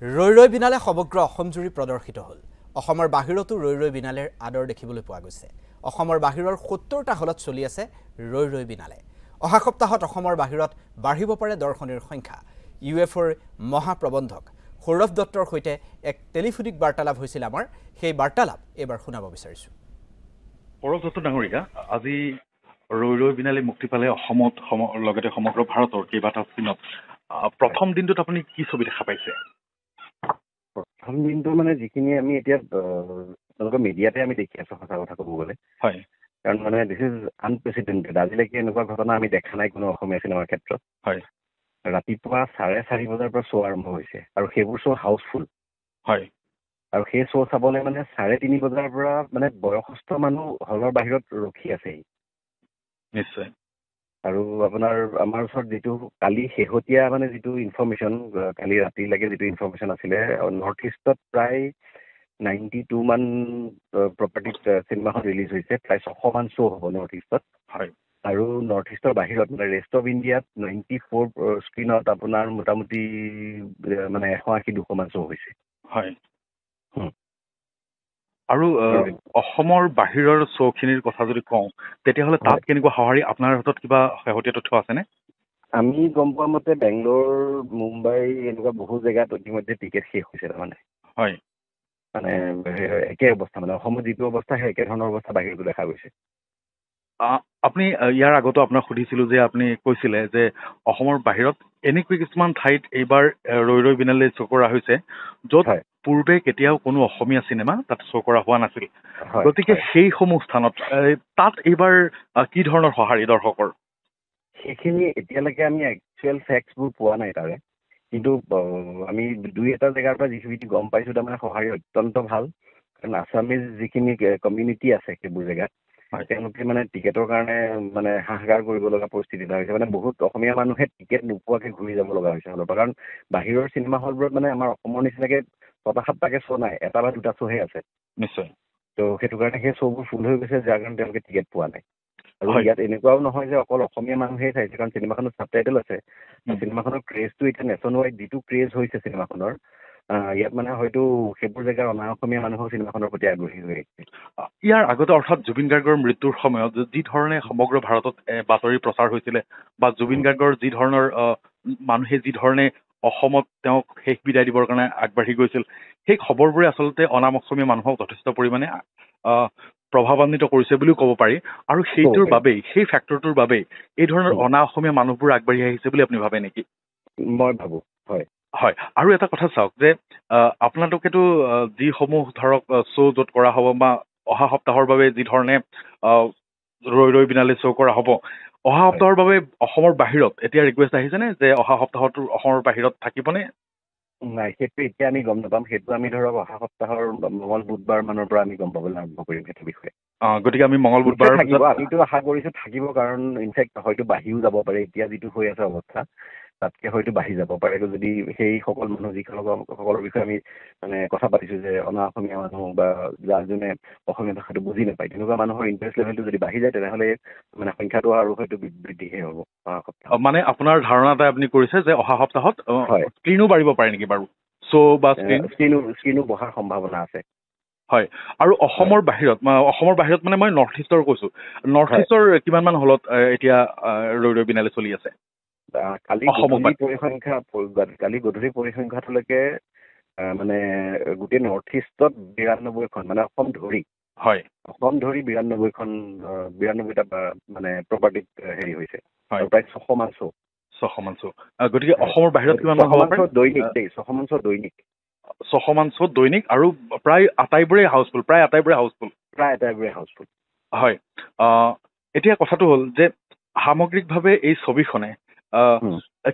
ৰৈ ৰৈ বিনালে সমগ্ৰ অসমজুৰি প্ৰদৰ্শিত হ'ল। অসমৰ বাহিৰতো ৰৈ ৰৈ বিনালেৰ আদৰ দেখিবলৈ পোৱা গৈছে। অসমৰ বাহিৰৰ ৭০টা হলত চলি আছে ৰৈ ৰৈ বিনালে। অহা সপ্তাহত অসমৰ বাহিৰত বাঢ়িব পাৰে দৰ্শনীৰ সংখ্যা। UFOৰ মহাপ্ৰবন্ধক সৌৰভ দত্তৰ সৈতে এক টেলিফোনিক বাৰ্তালাপ হৈছিল আমাৰ। সেই বাৰ্তালাপ এবাৰ শুনাব বিচাৰিছোঁ। সৌৰভ দত্ত ডাঙৰীয়া, আজি ৰৈ ৰৈ বিনালে মুক্তি পালে অসমত লগতে সমগ্ৰ ভাৰতৰ কেইবাটাও স্ক্ৰীণত। প্ৰথম দিনটোত আপুনি কি ছবি দেখা পাইছে? প্ৰথম দিনটো মানে যিখিনি আমি এতিয়া মিডিয়াতে আমি দেখি আছো, সঁচা কথা ক'ব গ'লে। হয়, কাৰণ মানে দিছ ইজ আনপ্ৰেচিডেণ্টেড। আজিলৈকে এনেকুৱা ঘটনা আমি দেখা নাই কোনো অসমীয়া চিনেমাৰ ক্ষেত্ৰত। হয়, ৰাতিপুৱা 4:30 বজাৰ পৰা শ্ব' আৰম্ভ হৈছে আৰু সেইবোৰ শ্ব' হাউচফুল। হয়, আৰু সেই শ্ব' চাবলৈ মানে 3:30 বজাৰ পৰা মানে বয়সস্থ মানুহ হলৰ বাহিৰত ৰখি আছেহি। নিশ্চয়। আৰু আপোনাৰ আমাৰ ওচৰত যিটো কালি শেহতীয়া মানে যিটো ইনফৰ্মেশ্যন, কালি ৰাতিলৈকে যিটো ইনফৰ্মেশ্যন আছিলে, নৰ্থ ইষ্টত প্ৰায় 92 মান প্ৰপাৰ্টিত চিনেমাখন ৰিলিজ হৈছে। প্ৰায় 600 মান শ্ব' হ'ব নৰ্থ ইষ্টত। হয়, আৰু নৰ্থ ইষ্টৰ বাহিৰত মানে ৰেষ্ট অফ ইণ্ডিয়াত 94 স্ক্ৰীণত আপোনাৰ মোটামুটি মানে 180-200 মান শ্ব' হৈছে। হয়। আৰু অসমৰ বাহিৰৰ শ্ব'খিনিৰ কথা যদি কওঁ, তেতিয়াহ'লে তাত কেনেকুৱা সঁহাৰি? আপোনাৰ হাতত কিবা শেহতীয়া তথ্য আছেনে? আমি গম পোৱা মতে বেংগলোৰ, মুম্বাই এনেকুৱা বহু জেগাত ইতিমধ্যে টিকেট শেষ হৈছে। তাৰমানে হয়, মানে একে অৱস্থা, মানে অসমত যিটো অৱস্থা সেই একেধৰণৰ অৱস্থা বাহিৰতো দেখা গৈছে। আপুনি ইয়াৰ আগতো আপোনাক সুধিছিলোঁ যে আপুনি কৈছিলে যে অসমৰ বাহিৰত এনেকুৱা কিছুমান ঠাইত এইবাৰ ৰৈ ৰৈ বিনালে শ্ব' কৰা হৈছে য'ত পূৰ্বে কেতিয়াও কোনো অসমীয়া চিনেমা তাত শ্ব' কৰা হোৱা নাছিল। গতিকে সেইসমূহ স্থানত তাত এইবাৰ কি ধৰণৰ সঁহাৰি দৰ্শকৰ? সেইখিনি এতিয়ালৈকে আমি একচুৱেল ফেক্টছবোৰ পোৱা নাই তাৰে, কিন্তু আমি 2-এটা জেগাৰ পৰা যিখিনি গম পাইছোঁ তাৰমানে সঁহাৰি অত্যন্ত ভাল। কাৰণ আছামিজ যিখিনি কমিউনিটি আছে সেইবোৰ জেগাত, তেওঁলোকে মানে টিকেটৰ কাৰণে মানে হাহাকাৰ কৰিব লগা পৰিস্থিতি এটা হৈছে। মানে বহুত অসমীয়া মানুহে টিকেট নোপোৱাকৈ ঘূৰি যাব লগা হৈছে হলৰ পৰা। কাৰণ বাহিৰৰ চিনেমা হলবোৰত মানে আমাৰ অসমৰ নিচিনাকৈ 6টা-7টাকৈ শ্ব' নাই, 1 বা 2টা শ্ব'হে আছে। নিশ্চয়। ত' সেইটো কাৰণে সেই শ্ব'বোৰ ফুল হৈ গৈছে, যাৰ কাৰণে তেওঁলোকে টিকেট পোৱা নাই। আৰু ইয়াত এনেকুৱাও নহয় যে অকল অসমীয়া মানুহেই চাইছে, কাৰণ চিনেমাখনৰ ছাবটাইটেল আছে। চিনেমাখনৰ ক্ৰেজটো এতিয়া নেশ্যন ৱাইড যিটো ক্ৰেজ হৈছে চিনেমাখনৰ, ইয়াত মানে হয়তো সেইবোৰ জেগাৰ অনা অসমীয়া মানুহৰ চিনেমাখনৰ প্ৰতি আগ্ৰহী হৈ আহিছে। ইয়াৰ আগতে অৰ্থাৎ জুবিন গাৰ্গৰ মৃত্যুৰ সময়ত যি ধৰণে সমগ্ৰ ভাৰতত বাতৰি প্ৰচাৰ হৈছিলে, বা জুবিন গাৰ্গৰ যি ধৰণৰ মানুহে যি ধৰণে অসমত তেওঁক শেষ বিদায় দিবৰ কাৰণে আগবাঢ়ি গৈছিল, সেই খবৰবোৰে আচলতে অনাম অসমীয়া মানুহক যথেষ্ট পৰিমাণে প্ৰভাৱান্বিত কৰিছে বুলিও ক'ব পাৰি। আৰু সেইটোৰ বাবেই, সেই ফেক্টৰটোৰ বাবেই এই ধৰণৰ অনা অসমীয়া মানুহবোৰ আগবাঢ়ি আহিছে বুলি আপুনি ভাবে নেকি? মই ভাবোঁ, হয়। হয়। আৰু এটা কথা চাওক যে আপোনালোকেতো যিসমূহ ধৰক শ্ব' য'ত কৰা হ'ব বা অহা সপ্তাহৰ বাবে যি ধৰণে ৰৈ ৰৈ বিনালে শ্ব' কৰা হ'ব, অহা সপ্তাহৰ বাবে অসমৰ বাহিৰত এতিয়া ৰিকুৱেষ্ট আহিছেনে যে অহা সপ্তাহতো অসমৰ বাহিৰত থাকিবনে? নাই, সেইটো এতিয়া আমি গম নাপাম। সেইটো আমি ধৰক অহা সপ্তাহৰ মঙল-বুধবাৰ মানৰ পৰা আমি গম পাবলৈ আৰম্ভ কৰিম সেইটো বিষয়ে। গতিকে আমি মঙল-বুধবাৰ থাকিব, আমিতো আশা কৰিছোঁ থাকিব। কাৰণ ইনফেক্ট হয়তো বাঢ়িও যাব পাৰে। এতিয়া যিটো হৈ আছে অৱস্থা, তাতকৈ হয়তো বাঢ়ি যাব পাৰে। যদি সেই সকল মানুহ সকলৰ বিষয়ে আমি মানে কথা পাতিছোঁ যে অনা অসমীয়া মানুহ বা যোনে অসমীয়া ভাষাটো বুজি নাপায়, তেনেকুৱা মানুহৰ ইণ্টাৰেষ্ট লেভেলটো যদি বাঢ়ি যায়, তেনেহ'লে মানে সংখ্যাটো আৰু হয়তো বৃদ্ধিহে হ'ব অহা সপ্তাহত। মানে আপোনাৰ ধাৰণা এটা আপুনি কৰিছে যে অহা সপ্তাহত স্ক্ৰীণো বাঢ়িব পাৰে নেকি বাৰু? শ্ব' বা স্ক্ৰীণো বঢ়াৰ সম্ভাৱনা আছে। হয়। আৰু অসমৰ বাহিৰত মানে মই নৰ্থ ইষ্টৰ কৈছোঁ, নৰ্থ ইষ্টৰ কিমান মান হলত এতিয়া ৰৈ ৰৈ বিনালে চলি আছে? কালি গধূলি পৰিসংখ্যাটোলৈকে মানে গোটেই নৰ্থ ইষ্টত 92খন, মানে অসম ধৰি 92টা মানে প্ৰপাৰ্টিত হেৰি হৈছে। প্ৰায় 600 মান শ্ব'। 600 মান শ্ব'। গতিকে অসমৰ বাহিৰত কিমান মান হ'ব পাৰে? 600 দৈনিক দেই, 600 মান শ্ব' দৈনিক। 600 মান শ্ব' দৈনিক, আৰু প্ৰায় আটাইবোৰেই হাউচফুল। হয়। এতিয়া কথাটো হ'ল যে সামগ্ৰিকভাৱে এই ছবিখনে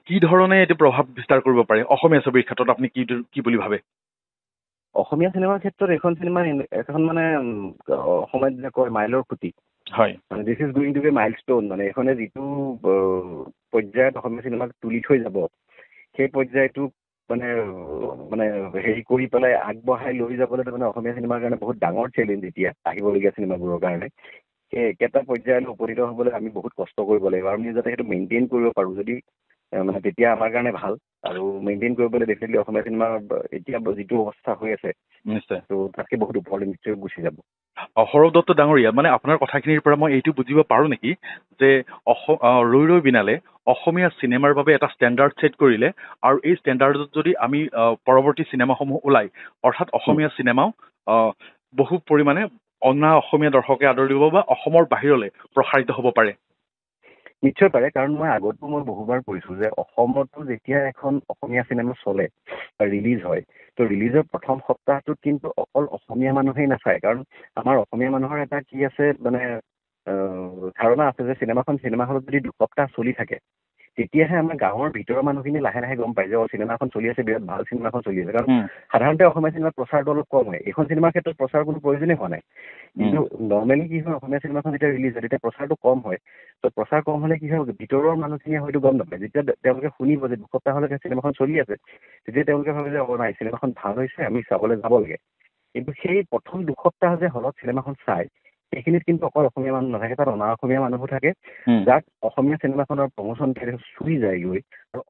কি ধৰণে এইটো প্ৰভাৱ বিস্তাৰ কৰিব পাৰে অসমীয়া ছবিৰ ক্ষেত্ৰত? আপুনি কি বুলি ভাবে? অসমীয়া চিনেমাৰ ক্ষেত্ৰত এখন চিনেমা মানে অসমত যে কয় মাইলৰ খুঁটি, হয়, মানে this is going to be milestone. মানে এইখনে যিটো পৰ্যায়ত অসমীয়া চিনেমাক তুলি থৈ যাব, সেই পৰ্যায়টো মানে হেৰি কৰি পেলাই আগবঢ়াই লৈ যাবলৈ তাৰমানে অসমীয়া চিনেমাৰ কাৰণে বহুত ডাঙৰ চেলেঞ্জ এতিয়া আহিবলগীয়া চিনেমাবোৰৰ কাৰণে। সেই একেটা পৰ্যায়লৈ উপনীত হ'বলৈ আমি বহুত কষ্ট কৰিব লাগিব, আৰু আমি যাতে সেইটো মেইনটেইন কৰিব পাৰোঁ। যদি মানে তেতিয়া আমাৰ কাৰণে ভাল আৰু মেইনটেইন কৰিবলৈ ডেফিনেটলি অসমীয়া চিনেমাৰ এতিয়া যিটো অৱস্থা হৈ আছে নিশ্চয় ত' তাতকৈ বহুত ওপৰলৈ নিশ্চয় গুচি যাব। সৌৰভ দত্ত ডাঙৰীয়া, মানে আপোনাৰ কথাখিনিৰ পৰা মই এইটো বুজিব পাৰোঁ নেকি যে ৰৈ ৰৈ বিনালে অসমীয়া চিনেমাৰ বাবে এটা ষ্টেণ্ডাৰ্ড ছেট কৰিলে আৰু এই ষ্টেণ্ডাৰ্ডত যদি আমি পৰৱৰ্তী চিনেমাসমূহ ওলাই, অৰ্থাৎ অসমীয়া চিনেমাও বহু পৰিমাণে অন্য অসমীয়া দৰ্শকে আদৰ দিব বা অসমৰ বাহিৰলৈ প্ৰসাৰিত হ'ব পাৰে? নিশ্চয় পাৰে, কাৰণ মই বহুবাৰ কৈছোঁ যে অসমতো যেতিয়া এখন অসমীয়া চিনেমা চলে বা ৰিলিজ হয়, ত' ৰিলিজৰ প্ৰথম সপ্তাহটোত কিন্তু অকল অসমীয়া মানুহেই নাচায়, কাৰণ আমাৰ অসমীয়া মানুহৰ এটা কি আছে মানে ধাৰণা আছে যে চিনেমা হলত যদি দুসপ্তাহ চলি থাকে তেতিয়াহে আমাৰ গাঁৱৰ ভিতৰৰ মানুহখিনি লাহে লাহে গম পায় যে চিনেমাখন চলি আছে, বিৰাট ভাল চিনেমাখন চলি আছে। কাৰণ সাধাৰণতে অসমীয়া চিনেমাৰ প্ৰচাৰটো অলপ কম হয়, এইখন চিনেমাৰ ক্ষেত্ৰত প্ৰচাৰ কোনো প্ৰয়োজনেই হোৱা নাই। কিন্তু নৰ্মেলি কি হয়, অসমীয়া চিনেমাখন যেতিয়া ৰিলিজ হয় তেতিয়া প্ৰচাৰটো কম হয়। ত' প্ৰচাৰ কম হ'লে কি হয়, ভিতৰৰ মানুহখিনিয়ে হয়তো গম নাপায়। যেতিয়া তেওঁলোকে শুনিব যে দুসপ্তাহলৈকে চিনেমাখন চলি আছে, তেতিয়া তেওঁলোকে ভাবে যে নাই, চিনেমাখন ভাল হৈছে, আমি চাবলৈ যাব লাগে। কিন্তু সেই প্ৰথম দুসপ্তাহ যে হলত চিনেমাখন চাই, সেইখিনিত কিন্তু অকল অসমীয়া মানুহ নাথাকে, তাত অনা অসমীয়া মানুহো থাকে, যাক অসমীয়া চিনেমাখনৰ প্ৰমোচন চুই যায়গৈ আৰু